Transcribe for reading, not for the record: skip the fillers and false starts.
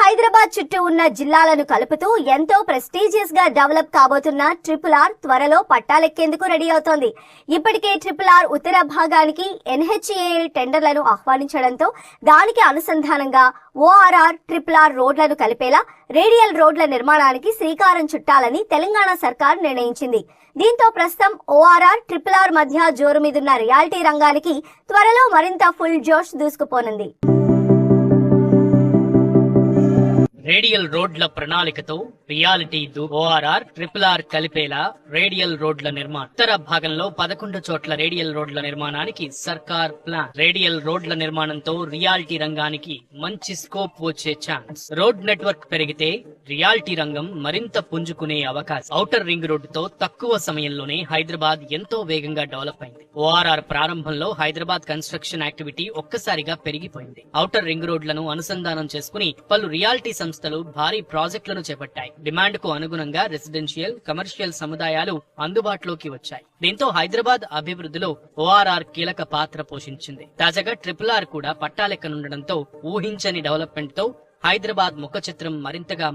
హైదరాబాద్ చుట్టూ ఉన్న జిల్లాలను కలుపుతూ ఎంతో ప్రెస్టీజియస్ గా డెవలప్ కాబోతున్న RRR త్వరలో పట్టాలెక్కేందుకు రెడీ అవుతోంది. ఇప్పటికే RRR ఉత్తర భాగానికి NHAI టెండర్లను ఆహ్వానించడంతో దానికి అనుసంధానంగా ORR RRR రోడ్లను కలిపేలా రేడియల్ రోడ్ల నిర్మాణానికి శ్రీకారం చుట్టాలని తెలంగాణ సర్కార్ నిర్ణయించింది. దీంతో ప్రస్తుతం ORR RRR మధ్య జోరు మీదున్న రియాలిటీ రంగానికి త్వరలో మరింత ఫుల్ జోష్ దూసుకుపోనుంది. రేడియల్ రోడ్ల ప్రణాళికతో రియాలిటీ ORR RRR కలిపేలా రేడియల్ రోడ్ల నిర్మాణం. ఉత్తర భాగంలో 11 చోట్ల రేడియల్ రోడ్ల నిర్మాణానికి సర్కార్ ప్లాన్. రేడియల్ రోడ్ల నిర్మాణంతో రియాలిటీ రంగానికి మంచి స్కోప్ వచ్చే ఛాన్స్. రోడ్ నెట్వర్క్ పెరిగితే రియాలిటీ రంగం మరింత పుంజుకునే అవకాశం. ఔటర్ రింగ్ రోడ్డుతో తక్కువ సమయంలోనే హైదరాబాద్ ఎంతో వేగంగా డెవలప్ అయింది. ORR ప్రారంభంలో హైదరాబాద్ కన్స్ట్రక్షన్ యాక్టివిటీ ఒక్కసారిగా పెరిగిపోయింది. ఔటర్ రింగ్ రోడ్లను అనుసంధానం చేసుకుని పలు రియాలిటీ సంస్థలు భారీ ప్రాజెక్టులను చేపట్టాయి. డిమాండ్ కు అనుగుణంగా రెసిడెన్షియల్, కమర్షియల్ సముదాయాలు అందుబాటులోకి వచ్చాయి. దీంతో హైదరాబాద్ అభివృద్ధిలో ORR కీలక పాత్ర పోషించింది. తాజాగా RRR కూడా పట్టాలెక్కనుండడంతో ఊహించని డెవలప్మెంట్ తో హైదరాబాద్ ముఖ చిత్రం మరింతగా